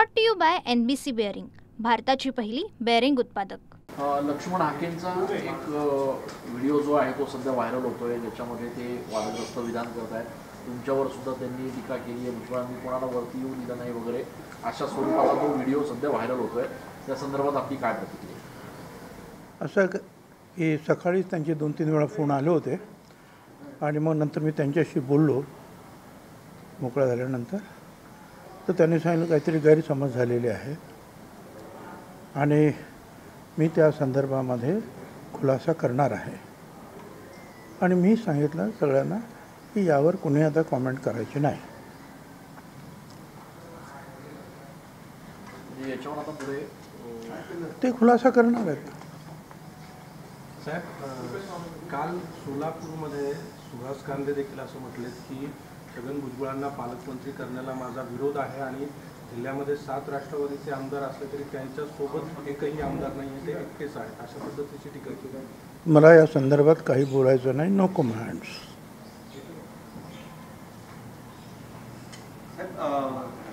Brought to you by NBC bearing, भारताची पहिली bearing उत्पादक। लक्ष्मण हाकेंचा एक व्हिडिओ जो आहे तो सध्या व्हायरल होतोय, ज्याच्यामध्ये ते वादग्रस्त विधान करत आहेत। तुमच्यावर सुद्धा त्यांनी टीका केली आहे, भुजबळांनी कोणाला वरती येऊ दिलं नाही वगैरे अशा स्वरूपाचा तो व्हिडिओ सध्या व्हायरल होतोय। त्या संदर्भात आपली काय प्रतिक्रिया? असं की सकाळीच त्यांचे 2-3 वेळा फोन आले होते आणि मग नंतर मी त्यांच्याशी बोललो मोकळा झाल्यानंतर, तर त्यांनी सांगितलं काहीतरी गैरसमज झालेले आहे आणि मी त्या संदर्भामध्ये खुलासा करणार आहे। आणि मी सांगितलं सगळ्यांना की यावर कोणी आता कॉमेंट करायची नाही। याच्यावर आता पुढे ते खुलासा करणार आहेत। साहेब, काल सोलापूरमध्ये सुहास कांदे देखील असं म्हटलेत की छगन भुजबळांना पालकमंत्री करण्याला माझा विरोध आहे आणि जिल्ह्यामध्ये 7 राष्ट्रवादीचे आमदार असले तरी त्यांच्यासोबत एकही आमदार नाही आहे, ते एकटेच आहेत, अशा पद्धतीची टीका केली। मला या संदर्भात काही बोलायचं नाही, नो कमेंट्स।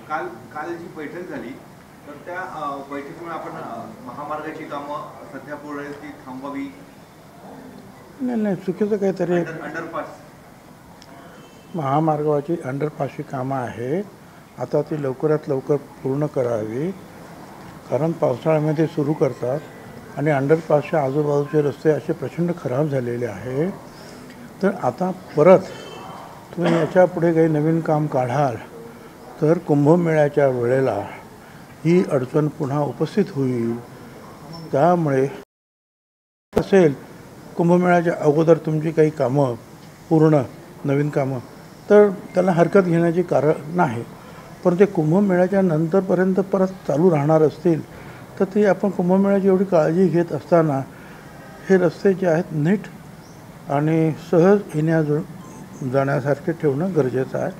काल जी बैठक झाली तर त्या बैठकीमुळे आपण महामार्गाची कामं सध्या पूर्ण ती थांबवावी, नाही चुकीचं काहीतरी अंडरपास महामार्गाची अंडरपासची कामं आहे, आता ती लवकरात लवकर पूर्ण करावी, कारण पावसाळ्यामध्ये सुरू करतात आणि अंडरपासच्या आजूबाजूचे रस्ते असे प्रचंड खराब झालेले आहे। तर आता परत तुम्ही याच्या पुढे काही नवीन काम काढाल तर कुंभमेळ्याच्या वेळेला ही अडचण पुन्हा उपस्थित होईल। त्यामुळे असेल कुंभमेळ्याच्या अगोदर तुमची काही कामं पूर्ण नवीन कामं तर त्याला हरकत घेण्याची कारण नाही, पण ते कुंभमेळ्याच्या नंतरपर्यंत परत चालू राहणार असतील तर ते आपण कुंभमेळ्याची एवढी काळजी घेत असताना हे रस्ते जे आहेत नीट आणि सहज येण्या जाण्यासारखे ठेवणं गरजेचं आहे।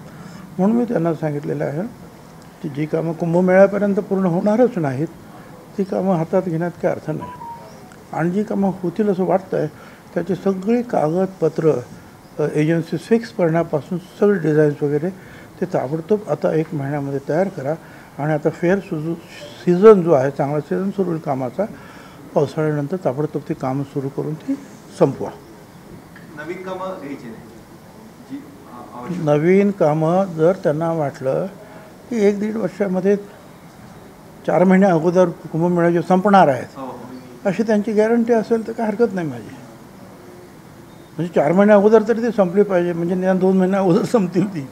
म्हणून मी त्यांना सांगितलेलं आहे की जी कामं कुंभमेळ्यापर्यंत पूर्ण होणारच नाहीत ती कामं हातात घेण्यात काही अर्थ नाही, आणि जी कामं होतील असं वाटतं आहे त्याची सगळी कागदपत्र एजन्सी फिक्स करण्यापासून सगळे डिझाईन्स वगैरे ते ताबडतोब आता 1 महिन्यामध्ये तयार करा आणि आता सीझन जो आहे चांगला सीझन सुरू होईल कामाचा, पावसाळ्यानंतर ताबडतोब ती कामं सुरू करून ती संपवा। नवीन कामं घ्यायची नाही, नवीन कामं जर त्यांना वाटलं की 1-1.5 वर्षामध्ये 4 महिन्या अगोदर कुंभमेळ्याचे संपणार आहेत अशी त्यांची गॅरंटी असेल तर काय हरकत नाही माझी, म्हणजे 4 महिन्या अगोदर तरी ते संपली पाहिजे, म्हणजे निदान 2 महिन्या अगोदर संपतील ती,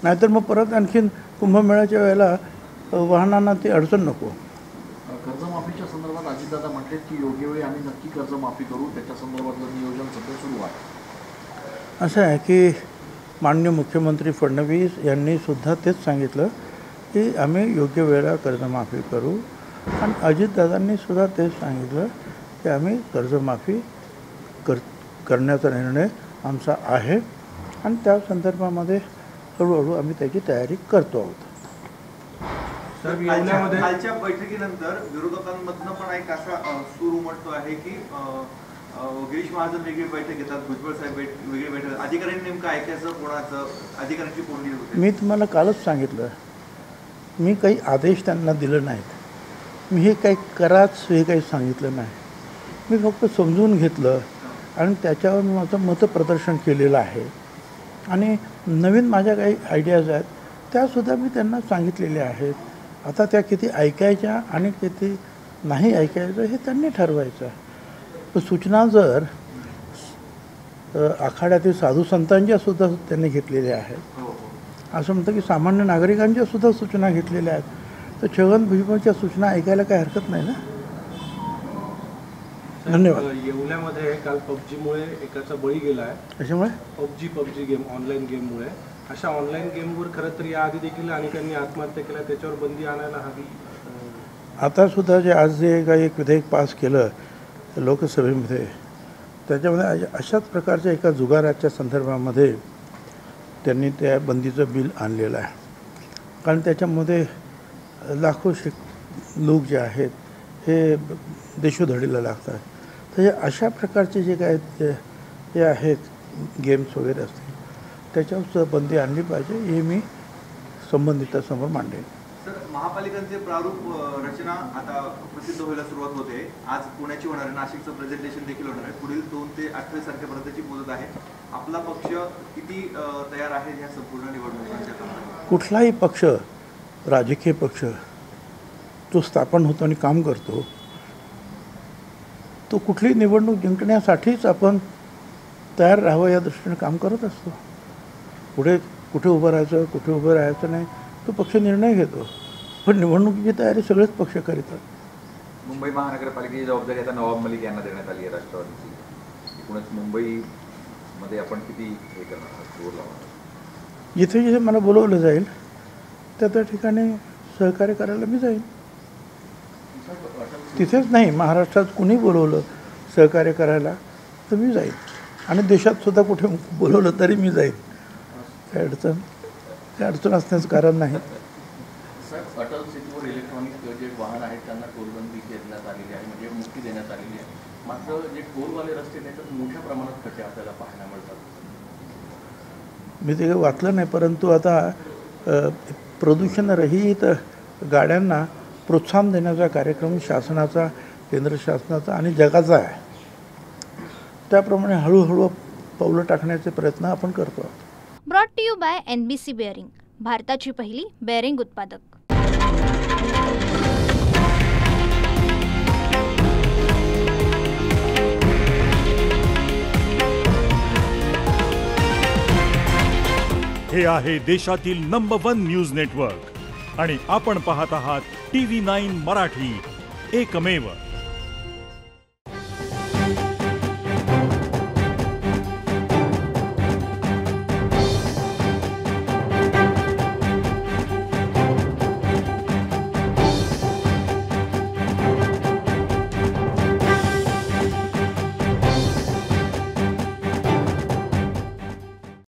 नाहीतर मग परत आणखीन कुंभमेळ्याच्या वेळेला वाहनांना ती अडचण नको। कर्जमाफीच्या संदर्भात अजितदादा म्हटले की योग्य वेळी आम्ही नक्की कर्जमाफी करू, त्याच्या संदर्भातलं नियोजन सध्या सुरू आहे। असं आहे की माननीय मुख्यमंत्री फडणवीस यांनी सुद्धा तेच सांगितलं की आम्ही योग्य वेळेला कर्जमाफी करू, आणि अजितदादांनी सुद्धा तेच सांगितलं की आम्ही कर्जमाफी करण्याचा निर्णय आमचा आहे आणि त्या संदर्भामध्ये हळूहळू आम्ही त्याची तयारी करतो आहोत। कालच्या बैठकीनंतर विरोधकांमधनं पण एक असा सूर उमटतो आहे की गिरीश महाजन वेगळी बैठक घेतात, भुजबळ साहेब वेगळी बैठक, अधिकाऱ्यांनी नेमकं ऐकायचं कोणाचं, अधिकाऱ्यांची कोंडी होते। मी तुम्हाला कालच सांगितलं, मी काही आदेश त्यांना दिले नाहीत, मी हे काही कराच हे काही सांगितलं नाही, मी फक्त समजून घेतलं आणि त्याच्यावर माझं मतप्रदर्शन केलेलं आहे आणि नवीन माझ्या काही आयडियाज आहेत त्यासुद्धा मी त्यांना सांगितलेल्या आहेत। आता त्या किती ऐकायच्या आणि किती नाही ऐकायचं हे त्यांनी ठरवायचं आहे। पण सूचना जर आखाड्यातील साधू संतांच्यासुद्धा त्यांनी घेतलेल्या आहेत, असं म्हणतं की सामान्य नागरिकांच्यासुद्धा सूचना घेतलेल्या आहेत, तर छगन भुजबळच्या सूचना ऐकायला काही हरकत नाही ना। धन्यवाद। येवल्यामध्ये काल पबजीमुळे एकाचा बळी गेला आहे, त्याच्यामुळे पबजी गेम ऑनलाईन गेममुळे, अशा ऑनलाईन गेमवर खरं तर याआधी देखील अनेकांनी आत्महत्या केल्या, त्याच्यावर बंदी आणायला हवी। आता सुद्धा जे आज जे काही एक विधेयक पास केलं लोकसभेमध्ये त्याच्यामध्ये अशाच प्रकारच्या एका जुगाराच्या संदर्भामध्ये त्यांनी त्या बंदीचं बिल आणलेलं आहे, कारण त्याच्यामध्ये लाखो लोक जे आहेत हे देशोधडीला लागतात। तर अशा प्रकारचे जे काय ते आहेत गेम्स वगैरे असतील त्याच्यावर बंदी आणली पाहिजे, हे मी संबंधितासमोर मांडेन। तर महापालिकांचे प्रारूप रचना आता प्रसिद्ध व्हायला सुरुवात होते. आज पुण्याची होणार आहे, नाशिकचं प्रेझेंटेशन देखील होणार आहे. पुढील 2 ते 28 तारखेपर्यंतची मुदत आहे. आपला पक्ष किती तयार आहे ह्या संपूर्ण निवडणुकांच्या कामात? कुठलाही पक्ष, राजकीय पक्ष तो स्थापन होतो आणि काम करतो, तो कुठलीही निवडणूक जिंकण्यासाठीच आपण तयार राहावं या दृष्टीने काम करत असतो. पुढे कुठे उभं राहायचं, कुठे उभं राहायचं नाही, तो पक्ष निर्णय घेतो. पण निवडणुकीची तयारी सगळेच पक्ष करतात. मुंबई महानगरपालिकेची जबाबदारी आता नवाब मलिक यांना देण्यात आली आहे राष्ट्रवादीची. एकूणच मुंबईमध्ये आपण किती हे करणार आहात, जोर लावणार? जिथे जिथे मला बोलवलं जाईल त्या ठिकाणी सहकार्य करायला मी जाईन. तिथेच नाही, महाराष्ट्रात कुणी बोलवलं सहकार्य करायला तर मी जाईन. आणि देशात सुद्धा कुठे बोलवलं तरी मी जाईन. काय अडचण असण्याचं कारण नाही. साहेब, अटल सेतूवर इलेक्ट्रॉनिक जे वाहन आहेत त्यांना टोलबंदी देण्यात आलेली आहे, म्हणजे मुक्ती देण्यात आलेली आहे. मात्र जे टोलवाले रस्ते त्याच्यात मोठ्या प्रमाणात खड्डे आपल्याला पाहायला मिळतात. मी ते वाचलं नाही, परंतु आता प्रदूषणरहित गाड्यांना प्रोत्साहन देण्याचा कार्यक्रम शासनाचा, केंद्र शासनाचा आणि जगाचा आहे. त्याप्रमाणे हळूहळू पावलं टाकण्याचे प्रयत्न आपण करतो आहोत. Brought to you by NBC bearing, भारताची पहिली बेअरिंग उत्पादक. हे आहे देशातील नंबर 1 न्यूज नेटवर्क आणि आपण पाहत आहात TV9 मराठी, एकमेव.